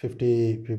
50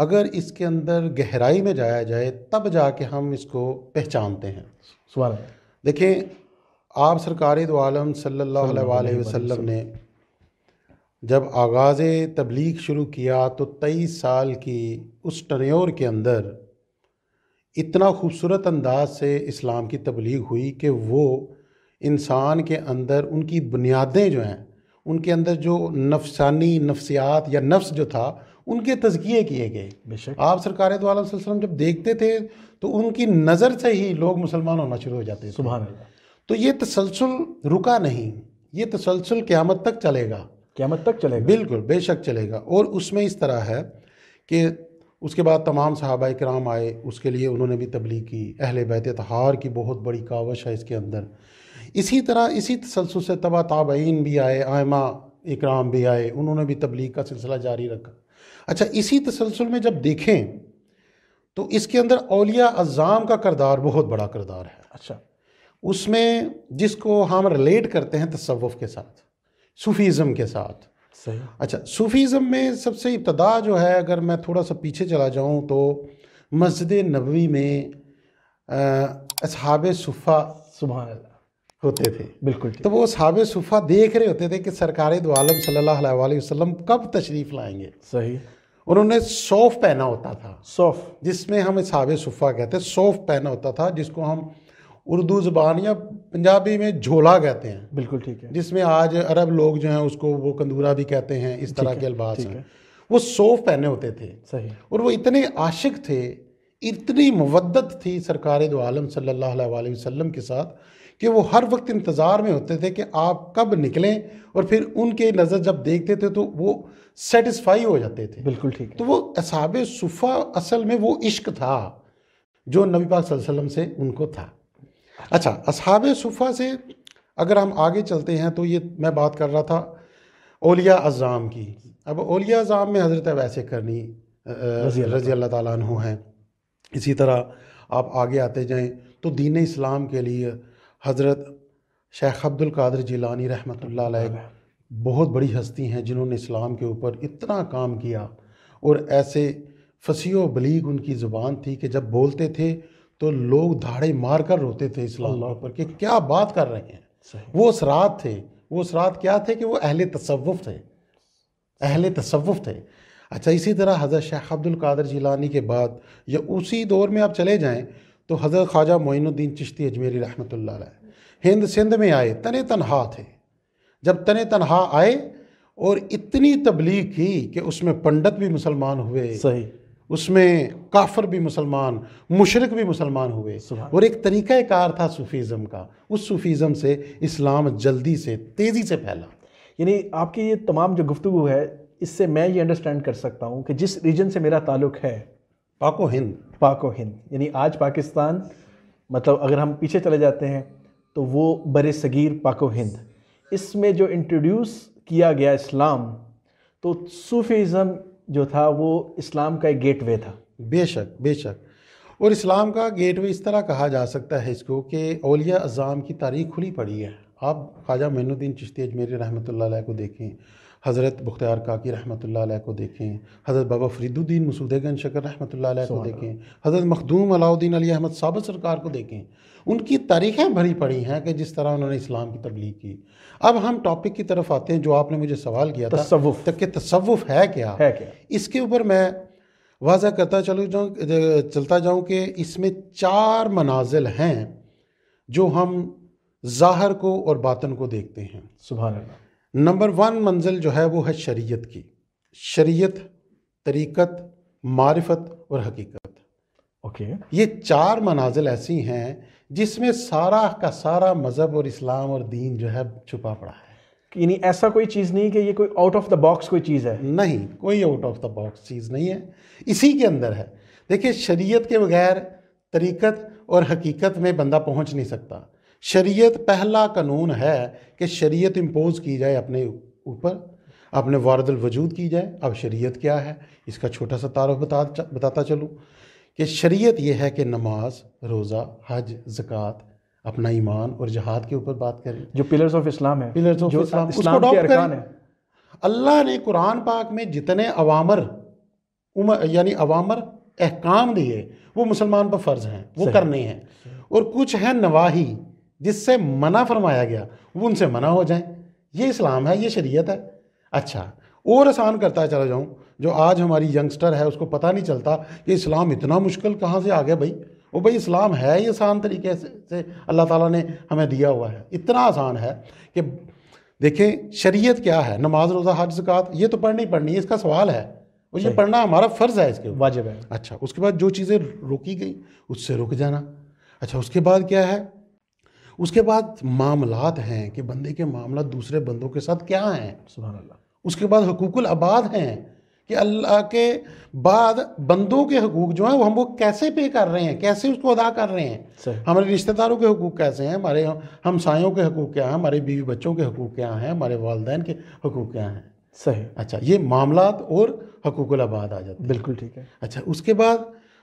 اگر اس کے اندر گہرائی میں جایا جائے تب جا کے ہم اس کو پہچانتے ہیں۔ سبحان اللہ۔ دیکھیں، آپ سرکار دو عالم صلی اللہ علیہ وسلم نے جب آغاز تبلیغ شروع کیا تو 23 سال کی اس ٹنیور کے اندر اتنا خوبصورت انداز سے اسلام کی تبلیغ ہوئی کہ وہ انسان کے اندر ان کی بنیادیں جو ہیں، ان کے اندر جو نفسانی نفسیات یا نفس جو تھا، ان کے تزکیے کیے گئے۔ بے شک۔ آپ سرکار دو عالم صلی اللہ علیہ وسلم جب دیکھتے تھے تو ان کی نظر سے ہی لوگ مسلمان ہونا شروع ہو جاتے تھے۔ سبحان اللہ۔ تو یہ تسلسل رکا نہیں، یہ تسلسل قیامت تک چلے گا، قیامت تک چلے گا۔ بالکل بے شک چلے گا۔ اور اس میں اس طرح ہے کہ اس کے بعد تمام صحابہ کرام آئے، اس کے لیے انہوں نے بھی تبلیغ کی، اہل بیت اطہار کی بہت بڑی کاوش ہے اس کے اندر۔ اسی طرح اسی تسلسل سے تبع تابعین بھی آئے، ائمہ اکرام بھی آئے، انہوں نے بھی تبلیغ کا سلسلہ جاری رکھا۔ اچھا، اسی تسلسل میں جب دیکھیں تو اس کے اندر اولیاء اعظام کا کردار بہت بڑا کردار ہے۔ اچھا، اس میں جس کو ہم ریلیٹ کرتے ہیں تصوف کے ساتھ، صوفیزم کے ساتھ۔ صحیح۔ اچھا، صوفیزم میں سب سے ابتدا جو ہے، اگر میں تھوڑا سا پیچھے چلا جاؤں تو مسجد نبوی میں اصحاب صفہ سبحان اللہ۔ ہوتے تھے۔ بالکل ٹھیک۔ تو وہ اصحاب صفہ دیکھ رہے ہوتے تھے کہ سرکار دو عالم صلی اللہ علیہ وسلم کب تشریف لائیں گے۔ صحیح۔ انہوں نے صوف پہنا ہوتا تھا، صوف، جس میں ہم اصحاب صفہ کہتے ہیں، صوف پہنا ہوتا تھا، جس کو ہم اردو زبان یا پنجابی میں جھولا کہتے ہیں، بالکل ٹھیک ہے۔ جس میں آج عرب لوگ جو ہیں اس کو وہ کندورا بھی کہتے ہیں، اس طرح کے الفاظ ٹھیک ہیں۔ ہے۔ وہ صوف پہنے ہوتے تھے، صحیح۔ اور وہ اتنے عاشق تھے، اتنی مودت تھی سرکار دو عالم صلی اللہ علیہ وسلم کے ساتھ کہ وہ ہر وقت انتظار میں ہوتے تھے کہ آپ کب نکلیں، اور پھر ان کے نظر جب دیکھتے تھے تو وہ سیٹسفائی ہو جاتے تھے۔ بالکل ٹھیک ہے۔ تو وہ اصحاب صفہ اصل میں وہ عشق تھا جو نبی پاک صلی اللہ علیہ وسلم سے ان کو تھا۔ اچھا، اصحاب صفہ سے اگر ہم آگے چلتے ہیں تو یہ میں بات کر رہا تھا اولیاء اعظام کی۔ اب اولیاء اعظام میں حضرت اویس کرنی رضی اللہ تعالیٰ عنہ ہیں۔ اسی طرح آپ آگے آتے جائیں تو دین اسلام کے لیے حضرت شیخ عبد القادر جیلانی رحمۃ اللہ علیہ بہت بڑی ہستی ہیں، جنہوں نے اسلام کے اوپر اتنا کام کیا، اور ایسے فصیح و بلیغ ان کی زبان تھی کہ جب بولتے تھے تو لوگ دھاڑے مار کر روتے تھے اسلام کے اوپر کہ کیا بات کر رہے ہیں۔ وہ اثرات تھے، وہ اثرات کیا تھے کہ وہ اہل تصوف تھے، اہل تصوف تھے۔ اچھا، اسی طرح حضرت شیخ عبد القادر جیلانی کے بعد یا اسی دور میں آپ چلے جائیں تو حضرت خواجہ معین الدین چشتی اجمیری رحمۃ اللہ علیہ ہند سندھ میں آئے، تنے تنہا تھے۔ جب تنے تنہا آئے اور اتنی تبلیغ کی کہ اس میں پنڈت بھی مسلمان ہوئے، صحیح، اس میں کافر بھی مسلمان، مشرک بھی مسلمان ہوئے، اور ایک طریقہ کار تھا صوفیزم کا۔ اس صوفیزم سے اسلام جلدی سے تیزی سے پھیلا۔ یعنی آپ کی یہ تمام جو گفتگو ہے، اس سے میں یہ انڈرسٹینڈ کر سکتا ہوں کہ جس ریجن سے میرا تعلق ہے، پاک و ہند، پاک و ہند، یعنی آج پاکستان، مطلب اگر ہم پیچھے چلے جاتے ہیں تو وہ بر صغیر پاک و ہند، اس میں جو انٹروڈیوس کیا گیا اسلام، تو صوفیزم جو تھا وہ اسلام کا ایک گیٹ وے تھا۔ بے شک بے شک۔ اور اسلام کا گیٹ وے اس طرح کہا جا سکتا ہے اس کو کہ اولیاء اعظام کی تاریخ کھلی پڑی ہے۔ آپ خواجہ معین الدین چشتی اجمیری رحمۃ اللہ علیہ کو دیکھیں، حضرت بختیار کاکی رحمۃ اللہ علیہ کو دیکھیں، حضرت بابا فرید الدین مسعود گنج شکر رحمۃ اللہ علیہ کو دیکھیں، حضرت مخدوم علاؤ الدین علی احمد ثابت سرکار کو دیکھیں۔ ان کی تاریخیں بھری پڑی ہیں کہ جس طرح انہوں نے اسلام کی تبلیغ کی۔ اب ہم ٹاپک کی طرف آتے ہیں جو آپ نے مجھے سوال کیا تھا، تصوف کہ تصوف ہے کیا؟ ہے کیا؟ اس کے اوپر میں واضح کرتا چلتا جاؤں کہ اس میں 4 منازل ہیں جو ہم ظاہر کو اور باطن کو دیکھتے ہیں۔ سبحان اللہ۔ نمبر 1 منزل جو ہے وہ ہے شریعت کی، شریعت، طریقت، معرفت اور حقیقت۔ اوکے۔ یہ 4 منازل ایسی ہیں جس میں سارا کا سارا مذہب اور اسلام اور دین جو ہے چھپا پڑا ہے۔ یعنی ایسا کوئی چیز نہیں کہ یہ کوئی آؤٹ آف دا باکس کوئی چیز ہے؟ نہیں، کوئی آؤٹ آف دا باکس چیز نہیں ہے، اسی کے اندر ہے۔ دیکھیں، شریعت کے بغیر طریقت اور حقیقت میں بندہ پہنچ نہیں سکتا۔ شریعت پہلا قانون ہے کہ شریعت امپوز کی جائے اپنے اوپر، اپنے وارد الوجود کی جائے۔ اب شریعت کیا ہے، اس کا چھوٹا سا تعارف بتاتا چلوں کہ شریعت یہ ہے کہ نماز، روزہ، حج، زکوٰۃ، اپنا ایمان اور جہاد کے اوپر بات کریں، جو پلرز آف اسلام ہے، پلرز آف جو اسلام، اس کو اسلام کے اڈاپٹ ارکان کریں۔ ہیں۔ اللہ نے قرآن پاک میں جتنے اوامر یعنی اوامر احکام دیے وہ مسلمان پر فرض ہیں، وہ صحیح. کرنے ہیں، اور کچھ ہیں نواہی جس سے منع فرمایا گیا وہ ان سے منع ہو جائیں. یہ اسلام ہے، یہ شریعت ہے. اچھا، اور آسان کرتا ہے چلا جاؤں، جو آج ہماری ینگسٹر ہے اس کو پتہ نہیں چلتا کہ اسلام اتنا مشکل کہاں سے آ گیا بھائی. وہ بھائی اسلام ہے ہی آسان طریقے سے اللہ تعالیٰ نے ہمیں دیا ہوا ہے. اتنا آسان ہے کہ دیکھیں شریعت کیا ہے، نماز روزہ حج زکوٰۃ یہ تو پڑھنی ہے، اس کا سوال ہے، اور یہ پڑھنا ہمارا فرض ہے، اس کے اوپر واجب ہے. اچھا، اس کے بعد جو چیزیں روکی گئی اس سے رک جانا. اچھا، اس کے بعد کیا ہے؟ اس کے بعد معاملات ہیں کہ بندے کے معاملات دوسرے بندوں کے ساتھ کیا ہیں. سبحان اللہ. اس کے بعد حقوق العباد ہیں کہ اللہ کے بعد بندوں کے حقوق جو ہیں وہ ہم وہ کیسے پے کر رہے ہیں، کیسے اس کو ادا کر رہے ہیں. صحیح. ہمارے رشتہ داروں کے حقوق کیسے ہیں، ہمارے ہمسایوں کے حقوق کیا ہیں، ہمارے بیوی بچوں کے حقوق کیا ہیں، ہمارے والدین کے حقوق کیا ہیں. صحیح. اچھا، یہ معاملات اور حقوق العباد آ جاتے ہیں. بالکل ٹھیک ہے. اچھا، اس کے بعد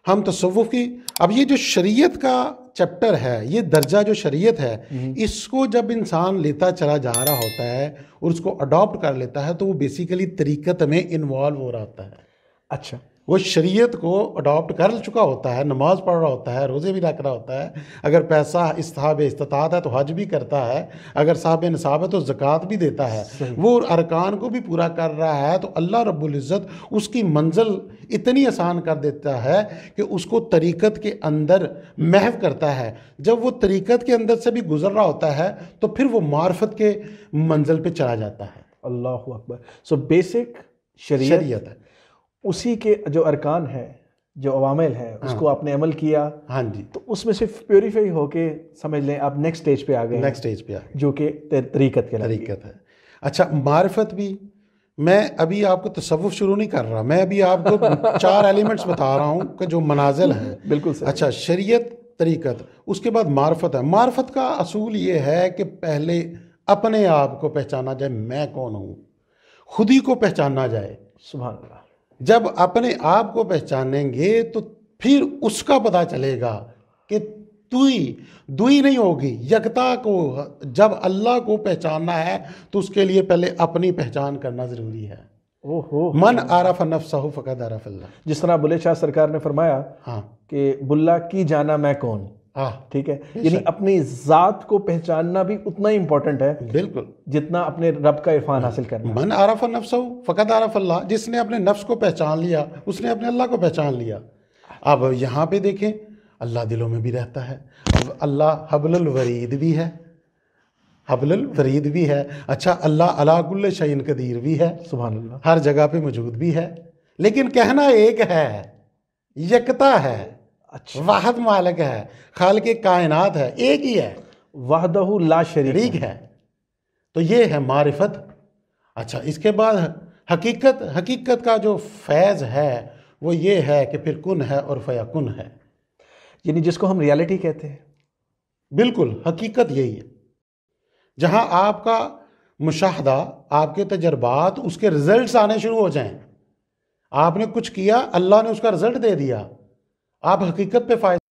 ہم تصوف کی، اب یہ جو شریعت کا چیپٹر ہے، یہ درجہ جو شریعت ہے، اس کو جب انسان لیتا چلا جا رہا ہوتا ہے اور اس کو اڈاپٹ کر لیتا ہے تو وہ بیسیکلی طریقت میں انوالو ہو رہا ہوتا ہے. اچھا. وہ شریعت کو اڈاپٹ کر چکا ہوتا ہے، نماز پڑھ رہا ہوتا ہے، روزے بھی رکھ رہا ہوتا ہے، اگر پیسہ صاحب استطاعت ہے تو حج بھی کرتا ہے، اگر صاحب نصاب ہے تو زکوٰۃ بھی دیتا ہے، وہ ارکان کو بھی پورا کر رہا ہے، تو اللہ رب العزت اس کی منزل اتنی آسان کر دیتا ہے کہ اس کو طریقت کے اندر محو کرتا ہے. جب وہ طریقت کے اندر سے بھی گزر رہا ہوتا ہے تو پھر وہ معرفت کے منزل پہ چلا جاتا ہے. اللہ اکبر. سو بیسک شریعت ہے. اسی کے جو ارکان ہیں، جو عوامل ہیں، اس کو آپ نے عمل کیا. ہاں جی. تو اس میں صرف پیوریفائی ہو کے سمجھ لیں آپ نیکسٹ سٹیج پہ آ گئے. نیکسٹ سٹیج پہ آ گئے جو کہ طریقت کے طریقت ہے. اچھا، معرفت بھی میں ابھی آپ کو تصوف شروع نہیں کر رہا، میں ابھی آپ کو 4 ایلیمنٹس بتا رہا ہوں کہ جو منازل ہیں. بالکل صحیح. اچھا، شریعت، طریقت، اس کے بعد معرفت ہے. معرفت کا اصول یہ ہے کہ پہلے اپنے آپ کو پہچانا جائے، میں کون ہوں، خود ہی کو پہچانا جائے. سبحان اللہ. جب اپنے آپ کو پہچانیں گے تو پھر اس کا پتہ چلے گا کہ دوئی نہیں ہوگی، یکتا کو. جب اللہ کو پہچاننا ہے تو اس کے لیے پہلے اپنی پہچان کرنا ضروری ہے. من عرف نفسہ فقد عرف اللہ. جس طرح بلے شاہ سرکار نے فرمایا ہاں کہ بلا کی جانا میں کون. ٹھیک ہے، یعنی اپنی ذات کو پہچاننا بھی اتنا ہی امپورٹنٹ ہے بالکل جتنا اپنے رب کا عرفان حاصل کرنا. من عرف نفسہ فقد عرف اللہ. جس نے اپنے نفس کو پہچان لیا اس نے اپنے اللہ کو پہچان لیا. اب یہاں پہ دیکھیں، اللہ دلوں میں بھی رہتا ہے. اللہ حبل الورید بھی ہے، حبل الورید بھی ہے. اچھا، اللہ علی کل شیء قدیر بھی ہے، سبحان اللہ. ہر جگہ پہ موجود بھی ہے. لیکن کہنا ایک ہے، یکتا ہے، واحد مالک ہے، خالق کائنات ہے، ایک ہی ہے، وحدہ لا شریک ہے. تو یہ ہے معرفت. اچھا، اس کے بعد حقیقت کا جو فیض ہے وہ یہ ہے کہ پھر کن ہے اور فیکن ہے. یعنی جس کو ہم ریالٹی کہتے ہیں. بالکل، حقیقت یہی ہے. جہاں آپ کا مشاہدہ، آپ کے تجربات، اس کے رزلٹس آنے شروع ہو جائیں. آپ نے کچھ کیا، اللہ نے اس کا رزلٹ دے دیا، آپ حقیقت پہ فائدہ